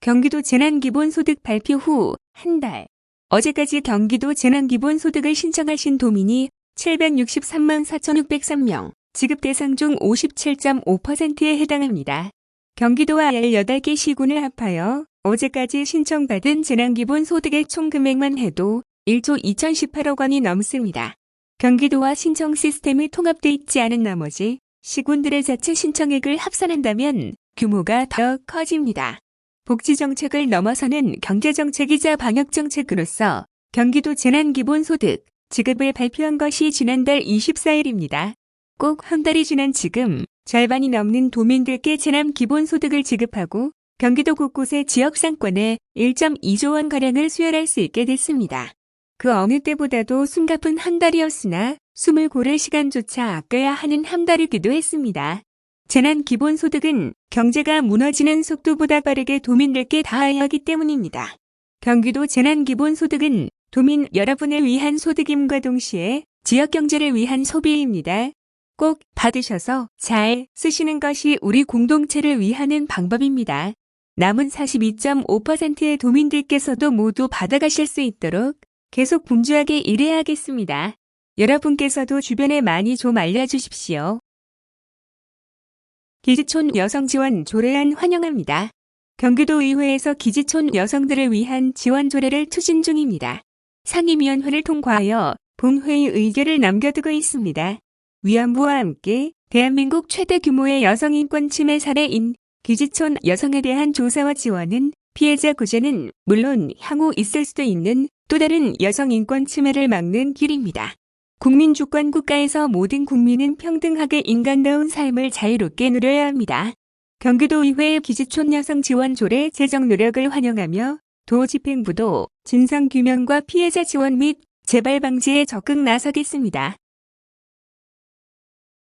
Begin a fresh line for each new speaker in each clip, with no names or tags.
경기도 재난기본소득 발표 후 한 달. 어제까지 경기도 재난기본소득을 신청하신 도민이 763만 4,603명, 지급 대상 중 57.5%에 해당합니다. 경기도와 18개 시군을 합하여 어제까지 신청받은 재난기본소득의 총 금액만 해도 1조 2,018억 원이 넘습니다. 경기도와 신청 시스템이 통합돼 있지 않은 나머지 시군들의 자체 신청액을 합산한다면 규모가 더 커집니다. 복지정책을 넘어서는 경제정책이자 방역정책으로서 경기도 재난기본소득 지급을 발표한 것이 지난달 24일입니다. 꼭 한 달이 지난 지금 절반이 넘는 도민들께 재난기본소득을 지급하고 경기도 곳곳의 지역상권에 1.2조 원가량을 수혈할 수 있게 됐습니다. 그 어느 때보다도 숨가쁜 한 달이었으나 숨을 고를 시간조차 아껴야 하는 한 달이기도 했습니다. 재난기본소득은 경제가 무너지는 속도보다 빠르게 도민들께 닿아야 하기 때문입니다. 경기도 재난기본소득은 도민 여러분을 위한 소득임과 동시에 지역경제를 위한 소비입니다. 꼭 받으셔서 잘 쓰시는 것이 우리 공동체를 위하는 방법입니다. 남은 42.5%의 도민들께서도 모두 받아가실 수 있도록 계속 분주하게 일해야겠습니다. 여러분께서도 주변에 많이 좀 알려주십시오. 기지촌 여성 지원 조례안 환영합니다. 경기도의회에서 기지촌 여성들을 위한 지원 조례를 추진 중입니다. 상임위원회를 통과하여 본회의 의결을 남겨두고 있습니다. 위안부와 함께 대한민국 최대 규모의 여성인권 침해 사례인 기지촌 여성에 대한 조사와 지원은 피해자 구제는 물론 향후 있을 수도 있는 또 다른 여성인권 침해를 막는 길입니다. 국민주권 국가에서 모든 국민은 평등하게 인간다운 삶을 자유롭게 누려야 합니다. 경기도의회 기지촌 여성 지원 조례 제정 노력을 환영하며 도 집행부도 진상규명과 피해자 지원 및 재발 방지에 적극 나서겠습니다.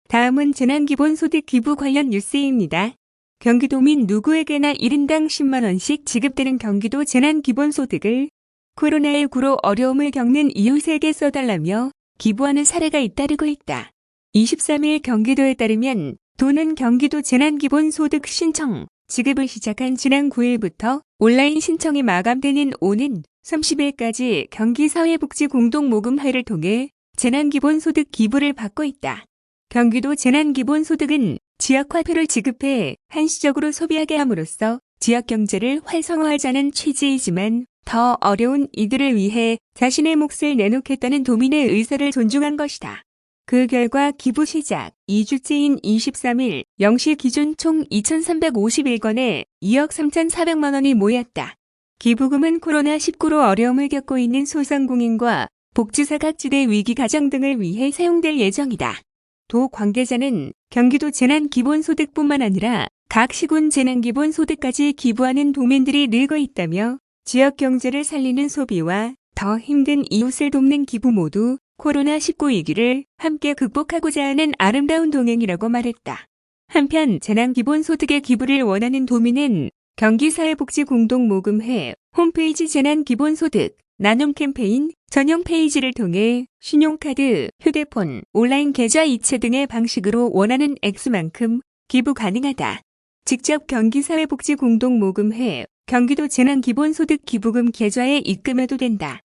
다음은 재난기본소득 기부 관련 뉴스입니다. 경기도민 누구에게나 1인당 10만 원씩 지급되는 경기도 재난기본소득을 코로나19로 어려움을 겪는 이웃에게 써달라며 기부하는 사례가 잇따르고 있다. 23일 경기도에 따르면 도는 경기도 재난기본소득 신청, 지급을 시작한 지난 9일부터 온라인 신청이 마감되는 오는 30일까지 경기사회복지공동모금회를 통해 재난기본소득 기부를 받고 있다. 경기도 재난기본소득은 지역화폐를 지급해 한시적으로 소비하게 함으로써 지역경제를 활성화하자는 취지이지만 더 어려운 이들을 위해 자신의 몫을 내놓겠다는 도민의 의사를 존중한 것이다. 그 결과 기부 시작 2주째인 23일 0시 기준 총 2,351건에 2억 3,400만 원이 모였다. 기부금은 코로나19로 어려움을 겪고 있는 소상공인과 복지사각지대 위기 가정 등을 위해 사용될 예정이다. 도 관계자는 경기도 재난기본소득뿐만 아니라 각 시군 재난기본소득까지 기부하는 도민들이 늘고 있다며 지역 경제를 살리는 소비와 더 힘든 이웃을 돕는 기부 모두 코로나19 위기를 함께 극복하고자 하는 아름다운 동행이라고 말했다. 한편 재난기본소득의 기부를 원하는 도민은 경기사회복지공동모금회 홈페이지 재난기본소득 나눔 캠페인 전용 페이지를 통해 신용카드, 휴대폰, 온라인 계좌 이체 등의 방식으로 원하는 액수만큼 기부 가능하다. 직접 경기사회복지공동모금회 경기도 재난기본소득 기부금 계좌에 입금해도 된다.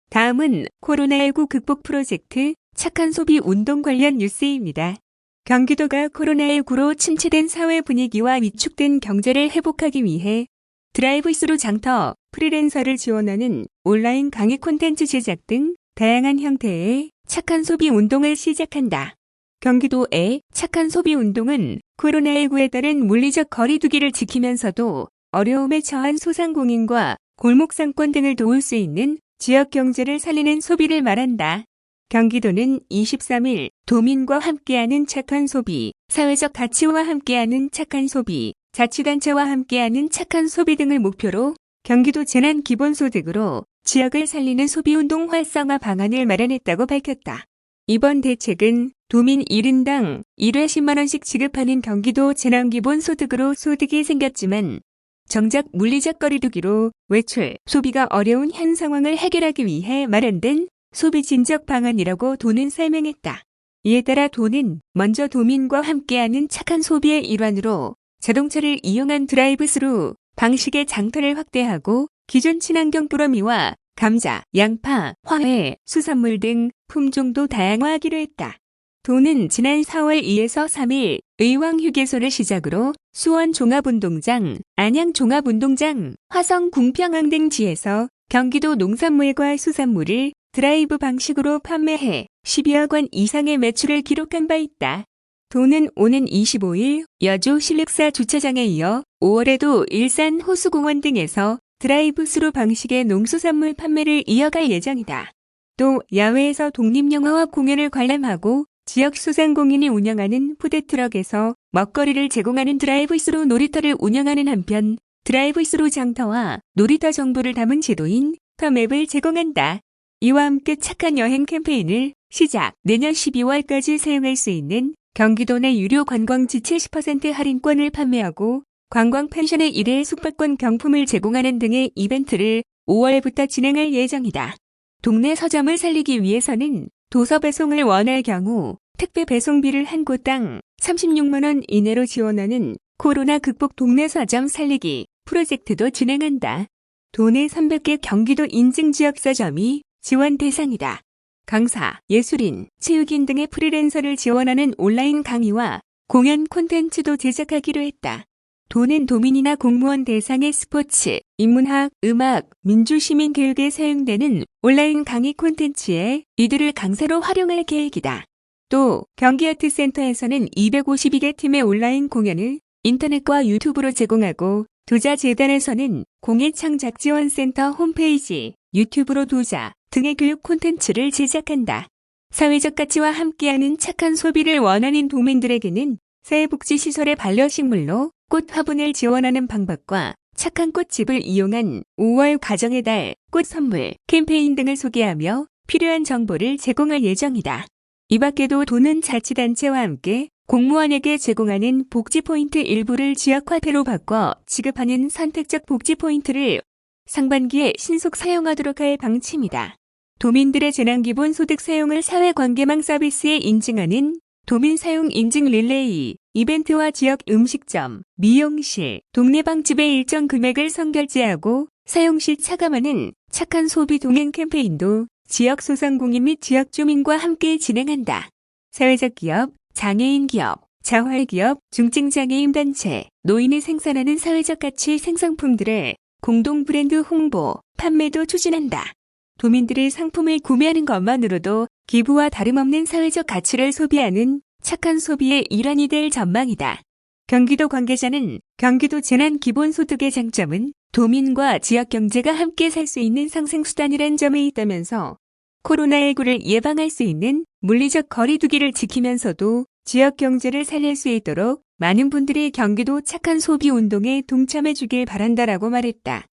다음은 코로나19 극복 프로젝트 착한 소비 운동 관련 뉴스입니다. 경기도가 코로나19로 침체된 사회 분위기와 위축된 경제를 회복하기 위해 드라이브스루 장터, 프리랜서를 지원하는 온라인 강의 콘텐츠 제작 등 다양한 형태의 착한 소비 운동을 시작한다. 경기도의 착한 소비 운동은 코로나19에 따른 물리적 거리두기를 지키면서도 어려움에 처한 소상공인과 골목상권 등을 도울 수 있는 지역 경제를 살리는 소비를 말한다. 경기도는 23일 도민과 함께하는 착한 소비, 사회적 가치와 함께하는 착한 소비, 자치단체와 함께하는 착한 소비 등을 목표로 경기도 재난기본소득으로 지역을 살리는 소비운동 활성화 방안을 마련했다고 밝혔다. 이번 대책은 도민 1인당 1회 10만 원씩 지급하는 경기도 재난기본소득으로 소득이 생겼지만 정작 물리적 거리두기로 외출, 소비가 어려운 현 상황을 해결하기 위해 마련된 소비 진적 방안이라고 도는 설명했다. 이에 따라 도는 먼저 도민과 함께하는 착한 소비의 일환으로 자동차를 이용한 드라이브스루 방식의 장터를 확대하고 기존 친환경 꾸러미와 감자, 양파, 화훼, 수산물 등 품종도 다양화하기로 했다. 도는 지난 4월 2에서 3일 의왕휴게소를 시작으로 수원 종합운동장, 안양 종합운동장, 화성 궁평항 등 지에서 경기도 농산물과 수산물을 드라이브 방식으로 판매해 12억 원 이상의 매출을 기록한 바 있다. 도는 오는 25일 여주 신륵사 주차장에 이어 5월에도 일산 호수공원 등에서 드라이브스루 방식의 농수산물 판매를 이어갈 예정이다. 또 야외에서 독립영화와 공연을 관람하고 지역 소상공인이 운영하는 푸드트럭에서 먹거리를 제공하는 드라이브스루 놀이터를 운영하는 한편 드라이브스루 장터와 놀이터 정보를 담은 지도인 터맵을 제공한다. 이와 함께 착한 여행 캠페인을 시작 내년 12월까지 사용할 수 있는 경기도 내 유료 관광지 70% 할인권을 판매하고 관광 펜션의 일회 숙박권 경품을 제공하는 등의 이벤트를 5월부터 진행할 예정이다. 동네 서점을 살리기 위해서는 도서 배송을 원할 경우 택배 배송비를 한 곳당 36만 원 이내로 지원하는 코로나 극복 동네 서점 살리기 프로젝트도 진행한다. 도내 300개 경기도 인증 지역 서점이 지원 대상이다. 강사, 예술인, 체육인 등의 프리랜서를 지원하는 온라인 강의와 공연 콘텐츠도 제작하기로 했다. 도는 도민이나 공무원 대상의 스포츠, 인문학, 음악, 민주시민교육에 사용되는 온라인 강의 콘텐츠에 이들을 강사로 활용할 계획이다. 또 경기아트센터에서는 252개 팀의 온라인 공연을 인터넷과 유튜브로 제공하고 도자재단에서는 공예창작지원센터 홈페이지, 유튜브로 도자 등의 교육 콘텐츠를 제작한다. 사회적 가치와 함께하는 착한 소비를 원하는 도민들에게는 사회복지시설의 반려식물로 꽃 화분을 지원하는 방법과 착한 꽃집을 이용한 5월 가정의 달 꽃 선물 캠페인 등을 소개하며 필요한 정보를 제공할 예정이다. 이 밖에도 도는 자치단체와 함께 공무원에게 제공하는 복지포인트 일부를 지역화폐로 바꿔 지급하는 선택적 복지포인트를 상반기에 신속 사용하도록 할 방침이다. 도민들의 재난기본소득 사용을 사회관계망 서비스에 인증하는 도민사용 인증 릴레이, 이벤트와 지역 음식점, 미용실, 동네방집의 일정 금액을 선결제하고 사용 시 차감하는 착한 소비 동행 캠페인도 지역 소상공인 및 지역 주민과 함께 진행한다. 사회적 기업, 장애인 기업, 자활기업, 중증장애인 단체, 노인이 생산하는 사회적 가치 생산품들의 공동 브랜드 홍보, 판매도 추진한다. 도민들이 상품을 구매하는 것만으로도 기부와 다름없는 사회적 가치를 소비하는 착한 소비의 일환이 될 전망이다. 경기도 관계자는 경기도 재난기본소득의 장점은 도민과 지역 경제가 함께 살 수 있는 상생수단이란 점에 있다면서 코로나19를 예방할 수 있는 물리적 거리두기를 지키면서도 지역 경제를 살릴 수 있도록 많은 분들이 경기도 착한 소비 운동에 동참해 주길 바란다라고 말했다.